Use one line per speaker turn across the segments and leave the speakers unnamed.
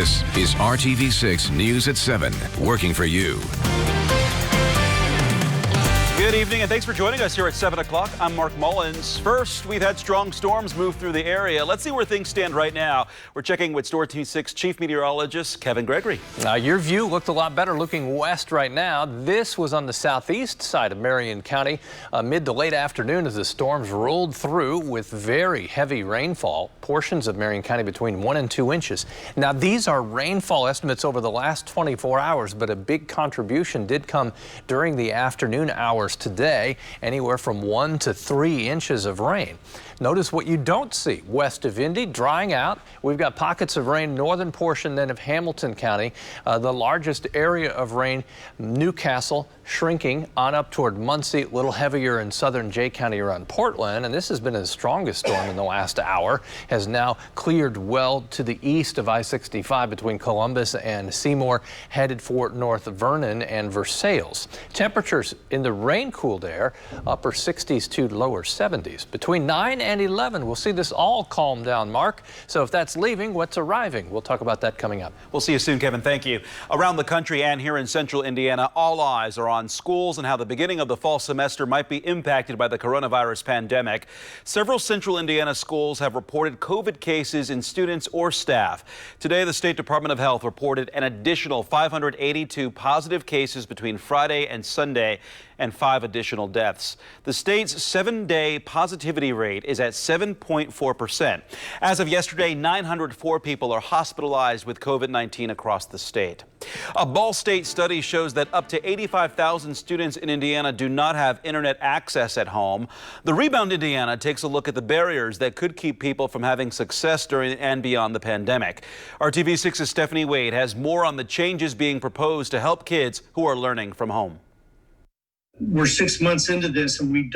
This is RTV6 News at 7, working for you.
Good evening, and thanks for joining us here at 7 o'clock. I'm Mark Mullins. First, we've had strong storms move through the area. Let's see where things stand right now. We're checking with WRTV6 Chief Meteorologist Kevin Gregory.
Your view looked a lot better looking west right now. This was on the southeast side of Marion County mid to late afternoon as the storms rolled through with very heavy rainfall. Portions of Marion County between 1 and 2 inches. Now, these are rainfall estimates over the last 24 hours, but a big contribution did come during the afternoon hours today, anywhere from 1 to 3 inches of rain. Notice what you don't see west of Indy, drying out. We've got pockets of rain, northern portion then of Hamilton County. The largest area of rain, Newcastle, shrinking on up toward Muncie, a little heavier in southern Jay County around Portland. And this has been the strongest storm in the last hour, has now cleared well to the east of I-65 between Columbus and Seymour, headed for North Vernon and Versailles. Temperatures in the rain-cooled air, upper 60s to lower 70s. Between 9 and 11, we'll see this all calm down, Mark. So if that's leaving, what's arriving? We'll talk about that coming up.
We'll see you soon, Kevin. Thank you. Around the country and here in central Indiana, all eyes are on schools and how the beginning of the fall semester might be impacted by the coronavirus pandemic. Several central Indiana schools have reported COVID cases in students or staff. Today, the State Department of Health reported an additional 582 positive cases between Friday and Sunday and 5 additional deaths. The state's 7-day positivity rate is at 7.4%. As of yesterday, 904 people are hospitalized with COVID-19 across the state. A Ball State study shows that up to 85,000 students in Indiana do not have internet access at home. The Rebound Indiana takes a look at the barriers that could keep people from having success during and beyond the pandemic. RTV6's Stephanie Wade has more on the changes being proposed to help kids who are learning from home.
We're 6 months into this and we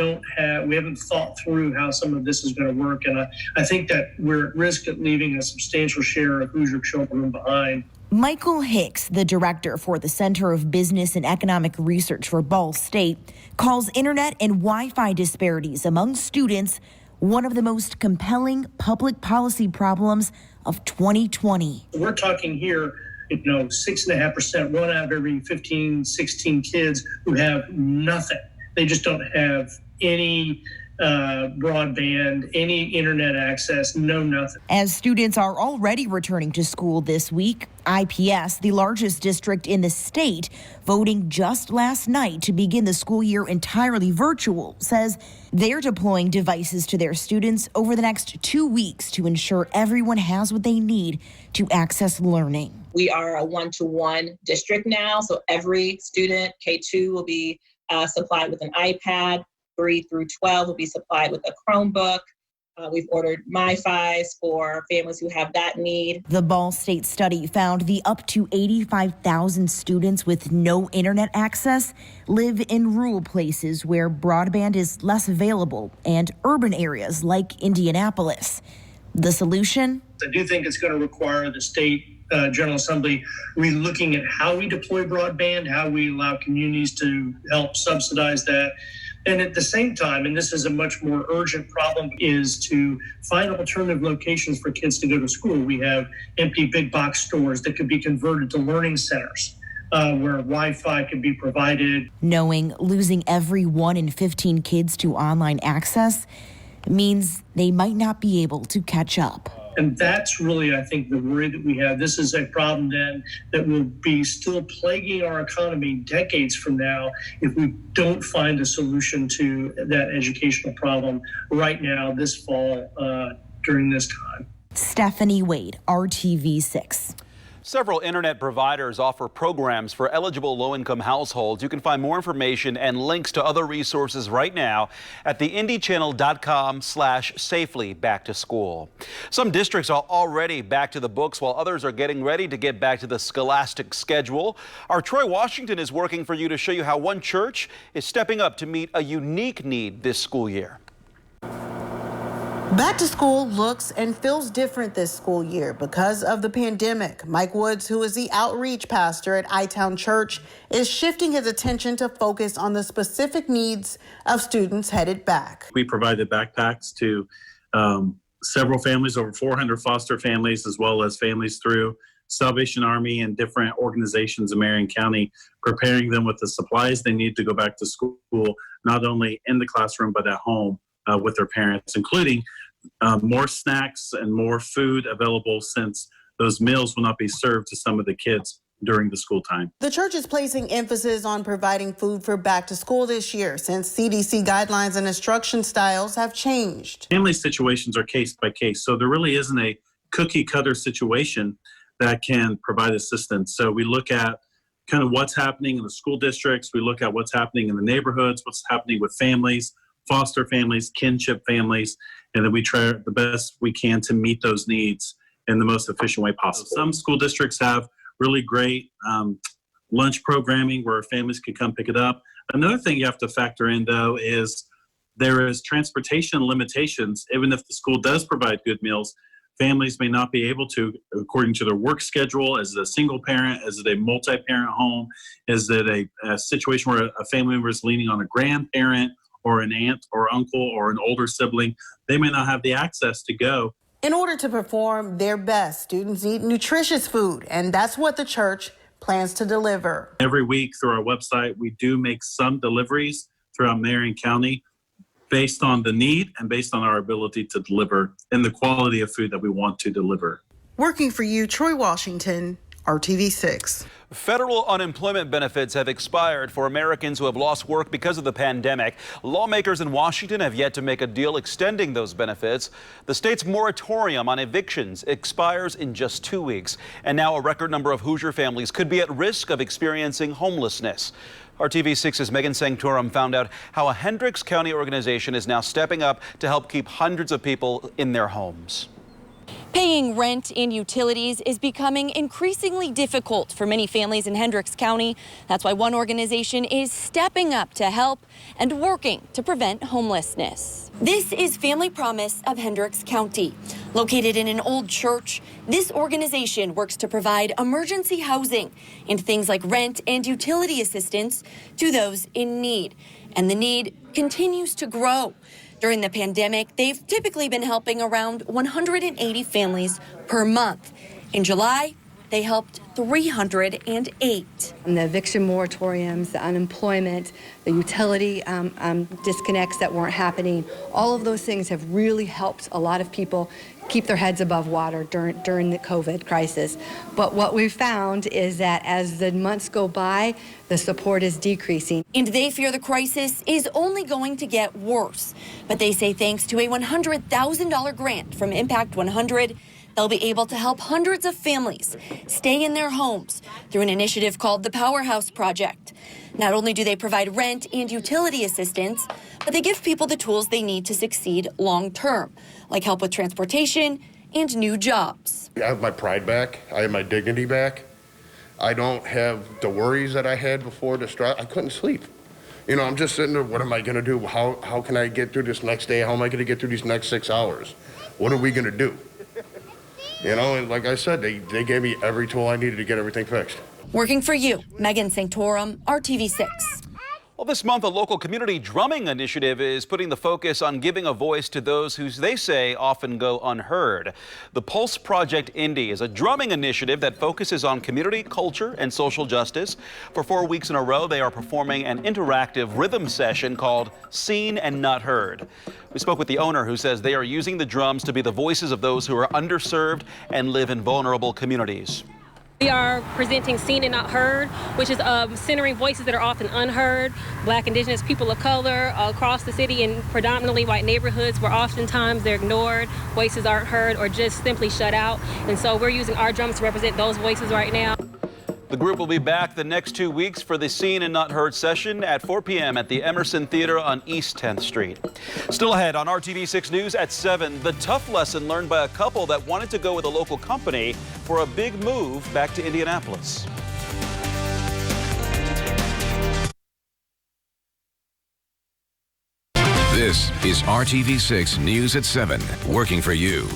haven't thought through how some of this is going to work. And I think that we're at risk of leaving a substantial share of Hoosier children behind.
Michael Hicks, the director for the Center of Business and Economic Research for Ball State, calls internet and Wi-Fi disparities among students one of the most compelling public policy problems of 2020.
We're talking here 6.5%, 1 out of every 15, 16 kids who have nothing. They just don't have any broadband, any internet access, nothing.
As students are already returning to school this week, IPS, the largest district in the state, voting just last night to begin the school year entirely virtual, says they're deploying devices to their students over the next 2 weeks to ensure everyone has what they need to access learning.
We are a 1-to-1 district now, so every student, K2, will be supplied with an iPad. 3 through 12 will be supplied with a Chromebook. We've ordered MiFis for families who have that need.
The Ball State study found the up to 85,000 students with no internet access live in rural places where broadband is less available and urban areas like Indianapolis. The solution?
I do think it's going to require the state General Assembly relooking at how we deploy broadband, how we allow communities to help subsidize that. And at the same time, and this is a much more urgent problem, is to find alternative locations for kids to go to school. We have empty big box stores that could be converted to learning centers where Wi-Fi could be provided.
Knowing losing every 1 in 15 kids to online access means they might not be able to catch up.
And that's really, I think, the worry that we have. This is a problem then that will be still plaguing our economy decades from now if we don't find a solution to that educational problem right now, this fall, during this time.
Stephanie Wade, RTV6.
Several internet providers offer programs for eligible low-income households. You can find more information and links to other resources right now at theindychannel.com/safely back to school. Some districts are already back to the books while others are getting ready to get back to the scholastic schedule. Our Troy Washington is working for you to show you how one church is stepping up to meet a unique need this school year.
Back to school looks and feels different this school year because of the pandemic. Mike Woods, who is the outreach pastor at I-Town Church, is shifting his attention to focus on the specific needs of students headed back.
We provided backpacks to several families, over 400 foster families, as well as families through Salvation Army and different organizations in Marion County, preparing them with the supplies they need to go back to school, not only in the classroom, but at home with their parents, including more snacks and more food available, since those meals will not be served to some of the kids during the school time.
The church is placing emphasis on providing food for back to school this year, since CDC guidelines and instruction styles have changed.
Family situations are case by case, so there really isn't a cookie cutter situation that can provide assistance. So we look at kind of what's happening in the school districts, we look at what's happening in the neighborhoods, what's happening with families, foster families, kinship families, and then we try the best we can to meet those needs in the most efficient way possible. Some school districts have really great lunch programming where families can come pick it up. Another thing you have to factor in, though, is there is transportation limitations. Even if the school does provide good meals, families may not be able to, according to their work schedule. Is it a single parent? Is it a multi-parent home? Is it a situation where a family member is leaning on a grandparent or an aunt or uncle or an older sibling? They may not have the access to go.
In order to perform their best, students need nutritious food, and that's what the church plans to deliver.
Every week through our website, we do make some deliveries throughout Marion County based on the need and based on our ability to deliver and the quality of food that we want to deliver.
Working for you, Troy Washington, RTV6.
Federal unemployment benefits have expired for Americans who have lost work because of the pandemic. Lawmakers in Washington have yet to make a deal extending those benefits. The state's moratorium on evictions expires in just 2 weeks. And now a record number of Hoosier families could be at risk of experiencing homelessness. RTV6's Megan Sanctorum found out how a Hendricks County organization is now stepping up to help keep hundreds of people in their homes.
Paying rent and utilities is becoming increasingly difficult for many families in Hendricks County. That's why one organization is stepping up to help and working to prevent homelessness. This is Family Promise of Hendricks County. Located in an old church, this organization works to provide emergency housing and things like rent and utility assistance to those in need. And the need continues to grow. During the pandemic, they've typically been helping around 180 families per month. In July, they helped 308.
And the eviction moratoriums, the unemployment, the utility disconnects that weren't happening, all of those things have really helped a lot of people keep their heads above water during the COVID crisis. But what we've found is that as the months go by, the support is decreasing.
And they fear the crisis is only going to get worse. But they say thanks to a $100,000 grant from Impact 100, they'll be able to help hundreds of families stay in their homes through an initiative called the Powerhouse Project. Not only do they provide rent and utility assistance, but they give people the tools they need to succeed long term, like help with transportation and new jobs.
I have my pride back. I have my dignity back. I don't have the worries that I had before, the stress. I couldn't sleep. You know, I'm just sitting there, what am I gonna do? How can I get through this next day? How am I gonna get through these next 6 hours? What are we gonna do? You know, and like I said, they gave me every tool I needed to get everything fixed.
Working for you, Megan Sanctorum, RTV6.
Well, this month, a local community drumming initiative is putting the focus on giving a voice to those who they say often go unheard. The Pulse Project Indy is a drumming initiative that focuses on community, culture, and social justice. For 4 weeks in a row, they are performing an interactive rhythm session called Seen and Not Heard. We spoke with the owner, who says they are using the drums to be the voices of those who are underserved and live in vulnerable communities.
We are presenting Seen and Not Heard, which is centering voices that are often unheard. Black, Indigenous, people of color across the city in predominantly white neighborhoods where oftentimes they're ignored, voices aren't heard, or just simply shut out. And so we're using our drums to represent those voices right now.
The group will be back the next 2 weeks for the Seen and Not Heard session at 4 p.m. at the Emerson Theater on East 10th Street. Still ahead on RTV6 News at 7, the tough lesson learned by a couple that wanted to go with a local company for a big move back to Indianapolis.
This is RTV6 News at 7, working for you.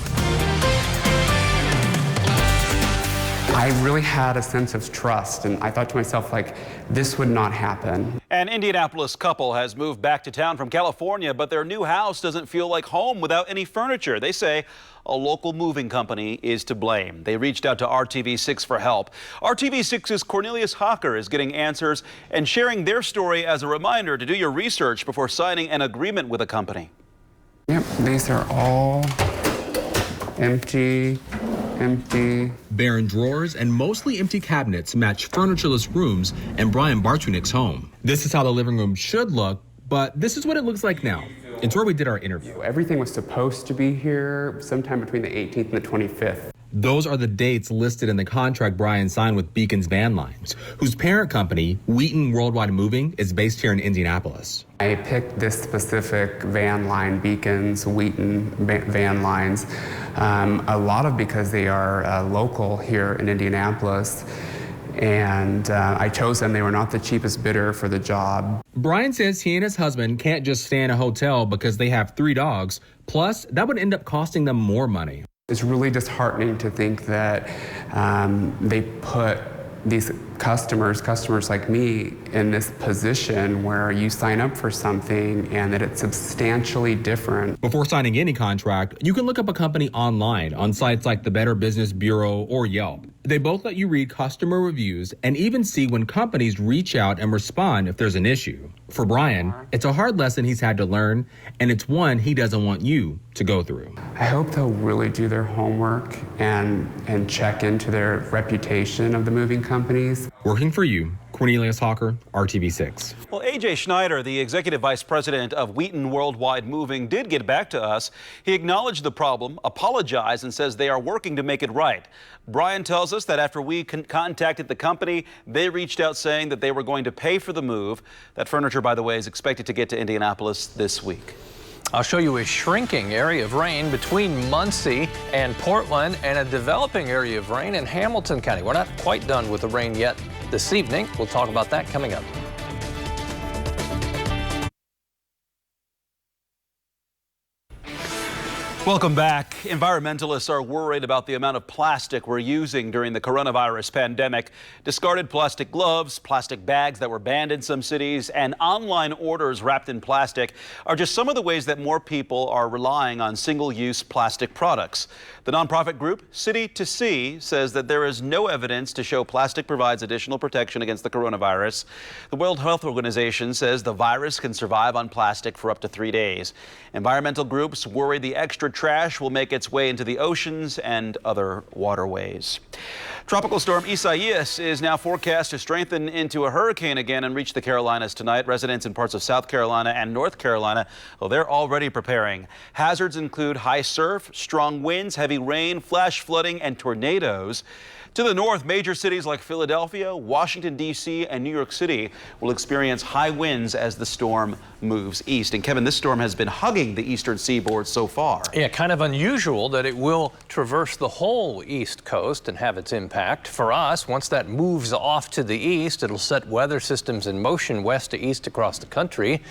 I really had a sense of trust, and I thought to myself, like, this would not happen.
An Indianapolis couple has moved back to town from California, but their new house doesn't feel like home without any furniture. They say a local moving company is to blame. They reached out to RTV6 for help. RTV6's Cornelius Hocker is getting answers and sharing their story as a reminder to do your research before signing an agreement with a company.
Yep, these are all empty.
Barren drawers and mostly empty cabinets match furnitureless rooms in Brian Bartunik's home. This is how the living room should look, but this is what it looks like now. It's where we did our interview.
Everything was supposed to be here sometime between the 18th and the 25th.
Those are the dates listed in the contract Brian signed with Beacon's Van Lines, whose parent company, Wheaton Worldwide Moving, is based here in Indianapolis.
I picked this specific van line, Beacon's, Wheaton Van Lines, a lot of because they are local here in Indianapolis. And I chose them. They were not the cheapest bidder for the job.
Brian says he and his husband can't just stay in a hotel because they have 3 dogs. Plus, that would end up costing them more money.
It's really disheartening to think that they put these customers like me in this position where you sign up for something and that it's substantially different.
Before signing any contract, you can look up a company online on sites like the Better Business Bureau or Yelp. They both let you read customer reviews and even see when companies reach out and respond if there's an issue. For Brian, it's a hard lesson he's had to learn, and it's one he doesn't want you to go through.
I hope they'll really do their homework and check into their reputation of the moving companies.
Working for you, Cornelius Hocker, RTV6.
Well, A.J. Schneider, the executive vice president of Wheaton Worldwide Moving, did get back to us. He acknowledged the problem, apologized, and says they are working to make it right. Brian tells us that after we contacted the company, they reached out saying that they were going to pay for the move. That furniture, by the way, is expected to get to Indianapolis this week.
I'll show you a shrinking area of rain between Muncie and Portland and a developing area of rain in Hamilton County. We're not quite done with the rain yet this evening. We'll talk about that coming up.
Welcome back. Environmentalists are worried about the amount of plastic we're using during the coronavirus pandemic. Discarded plastic gloves, plastic bags that were banned in some cities, and online orders wrapped in plastic are just some of the ways that more people are relying on single-use plastic products. The nonprofit group City to See says that there is no evidence to show plastic provides additional protection against the coronavirus. The World Health Organization says the virus can survive on plastic for up to 3 days. Environmental groups worry the extra trash will make its way into the oceans and other waterways. Tropical storm Isaias is now forecast to strengthen into a hurricane again and reach the Carolinas tonight. Residents in parts of South Carolina and North Carolina, well, they're already preparing. Hazards include high surf, strong winds, heavy rain, flash flooding, and tornadoes. To the north, major cities like Philadelphia, Washington, D.C., and New York City will experience high winds as the storm moves east. And Kevin, this storm has been hugging the eastern seaboard so far.
Yeah, kind of unusual that it will traverse the whole east coast and have its impact. For us, once that moves off to the east, it'll set weather systems in motion west to east across the country.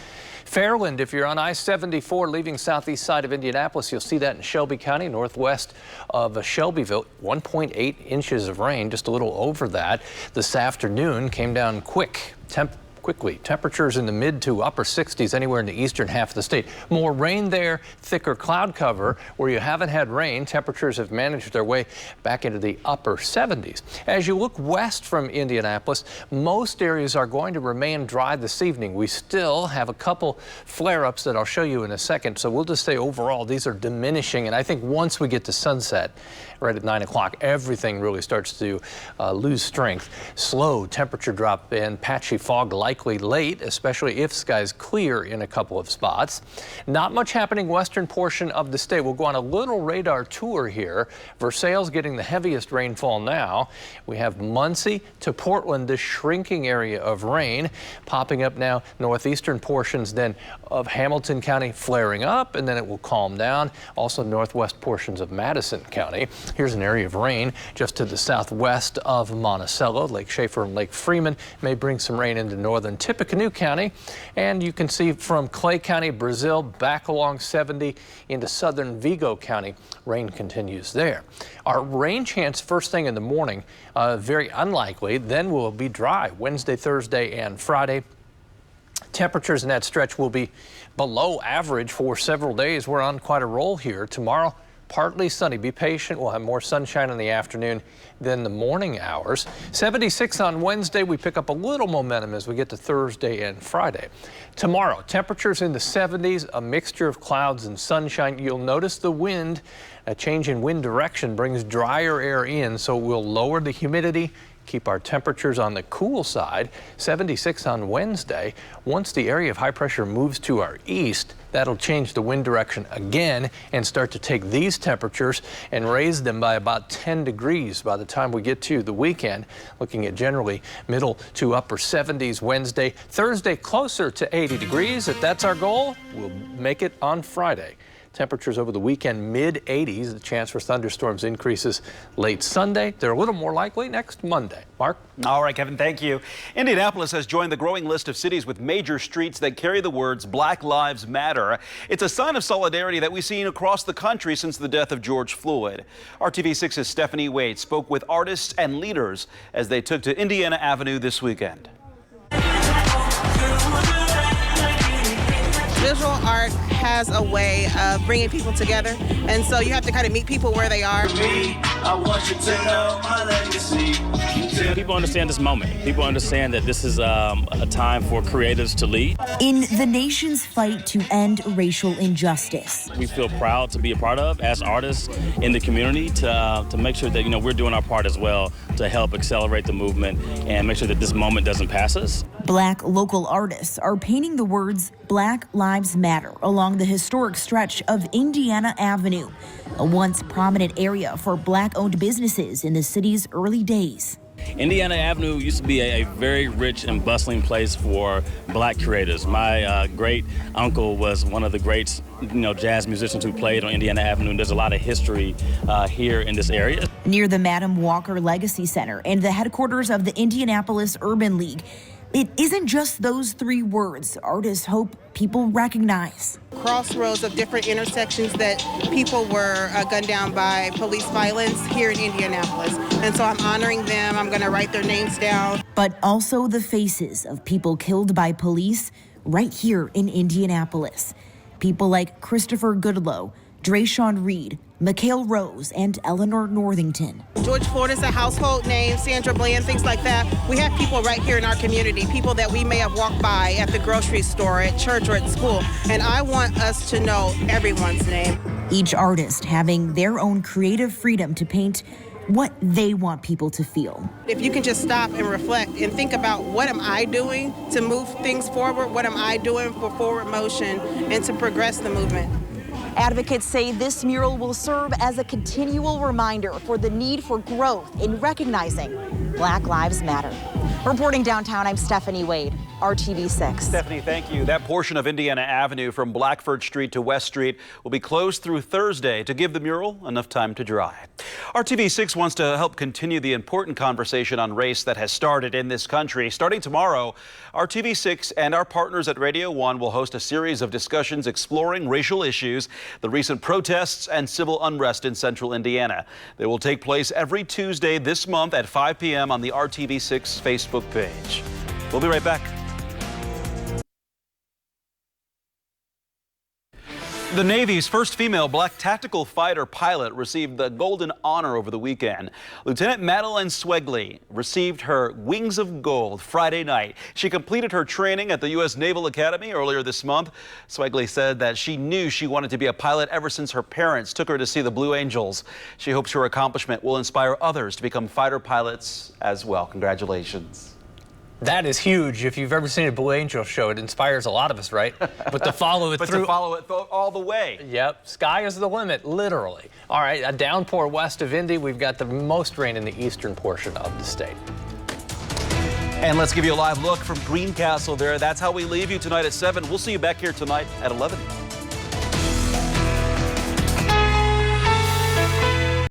Fairland, if you're on I-74 leaving southeast side of Indianapolis, you'll see that in Shelby County, northwest of Shelbyville. 1.8 inches of rain, just a little over that. This afternoon came down quickly. Temperatures in the mid to upper 60s anywhere in the eastern half of the state. More rain there, thicker cloud cover. Where you haven't had rain, temperatures have managed their way back into the upper 70s. As you look west from Indianapolis, most areas are going to remain dry this evening. We still have a couple flare-ups that I'll show you in a second. So we'll just say overall these are diminishing. And I think once we get to sunset, right at 9 o'clock, everything really starts to lose strength. Slow temperature drop and patchy fog likely late, especially if skies clear in a couple of spots. Not much happening western portion of the state. We'll go on a little radar tour here. Versailles getting the heaviest rainfall now. We have Muncie to Portland, this shrinking area of rain popping up now. Northeastern portions then of Hamilton County flaring up, and then it will calm down. Also northwest portions of Madison County. Here's an area of rain just to the southwest of Monticello. Lake Schaefer and Lake Freeman may bring some rain into northern Tippecanoe County. And you can see from Clay County, Brazil, back along 70 into southern Vigo County. Rain continues there. Our rain chance first thing in the morning, very unlikely. Then will be dry Wednesday, Thursday, and Friday. Temperatures in that stretch will be below average for several days. We're on quite a roll here. Tomorrow, partly sunny. Be patient. We'll have more sunshine in the afternoon than the morning hours. 76 on Wednesday. We pick up a little momentum as we get to Thursday and Friday. Tomorrow, temperatures in the 70s, a mixture of clouds and sunshine. You'll notice the wind, a change in wind direction brings drier air in, so we'll lower the humidity. Keep our temperatures on the cool side. 76 on Wednesday. Once the area of high pressure moves to our east, that'll change the wind direction again and start to take these temperatures and raise them by about 10 degrees by the time we get to the weekend. Looking at generally middle to upper 70s Wednesday. Thursday closer to 80 degrees. If that's our goal, we'll make it on Friday. Temperatures over the weekend, mid-80s. The chance for thunderstorms increases late Sunday. They're a little more likely next Monday. Mark?
All right, Kevin, thank you. Indianapolis has joined the growing list of cities with major streets that carry the words Black Lives Matter. It's a sign of solidarity that we've seen across the country since the death of George Floyd. RTV6's Stephanie Wade spoke with artists and leaders as they took to Indiana Avenue this weekend.
Visual art has a way of bringing people together, and so you have to kind of meet people where they are.
I want you to know my legacy. People understand this moment. People understand that this is a time for creatives to lead.
In the nation's fight to end racial injustice,
We feel proud to be a part of as artists in the community to make sure that we're doing our part as well to help accelerate the movement and make sure that this moment doesn't pass us.
Black local artists are painting the words Black Lives Matter along the historic stretch of Indiana Avenue, a once prominent area for Black-owned businesses in the city's early days.
Indiana Avenue used to be a very rich and bustling place for Black creators. My great uncle was one of the great jazz musicians who played on Indiana Avenue. There's a lot of history here in this area.
Near the Madam Walker Legacy Center and the headquarters of the Indianapolis Urban League, it isn't just those three words artists hope people recognize.
Crossroads of different intersections that people were gunned down by police violence here in Indianapolis. And so I'm honoring them. I'm going to write their names down.
But also the faces of people killed by police right here in Indianapolis. People like Christopher Goodloe, Drayshawn Reed, McHale Rose, and Eleanor Northington.
George Floyd is a household name, Sandra Bland, things like that. We have people right here in our community, people that we may have walked by at the grocery store, at church, or at school. And I want us to know everyone's name.
Each artist having their own creative freedom to paint what they want people to feel.
If you can just stop and reflect and think about what am I doing to move things forward, what am I doing for forward motion and to progress the movement.
Advocates say this mural will serve as a continual reminder for the need for growth in recognizing Black Lives Matter. Reporting downtown, I'm Stephanie Wade, RTV6.
Stephanie, thank you. That portion of Indiana Avenue from Blackford Street to West Street will be closed through Thursday to give the mural enough time to dry. RTV6 wants to help continue the important conversation on race that has started in this country. Starting tomorrow, RTV6 and our partners at Radio 1 will host a series of discussions exploring racial issues, the recent protests, and civil unrest in central Indiana. They will take place every Tuesday this month at 5 p.m. on the RTV6 Facebook page. We'll be right back. The Navy's first female Black tactical fighter pilot received the Golden Honor over the weekend. Lieutenant Madeline Swegley received her Wings of Gold Friday night. She completed her training at the U.S. Naval Academy earlier this month. Swegley said that she knew she wanted to be a pilot ever since her parents took her to see the Blue Angels. She hopes her accomplishment will inspire others to become fighter pilots as well. Congratulations.
That is huge. If you've ever seen a Blue Angel show, it inspires a lot of us, right? But to follow it through.
To follow it all the way.
Yep. Sky is the limit, literally. All right, a downpour west of Indy. We've got the most rain in the eastern portion of the state.
And let's give you a live look from Greencastle there. That's how we leave you tonight at 7. We'll see you back here tonight at 11.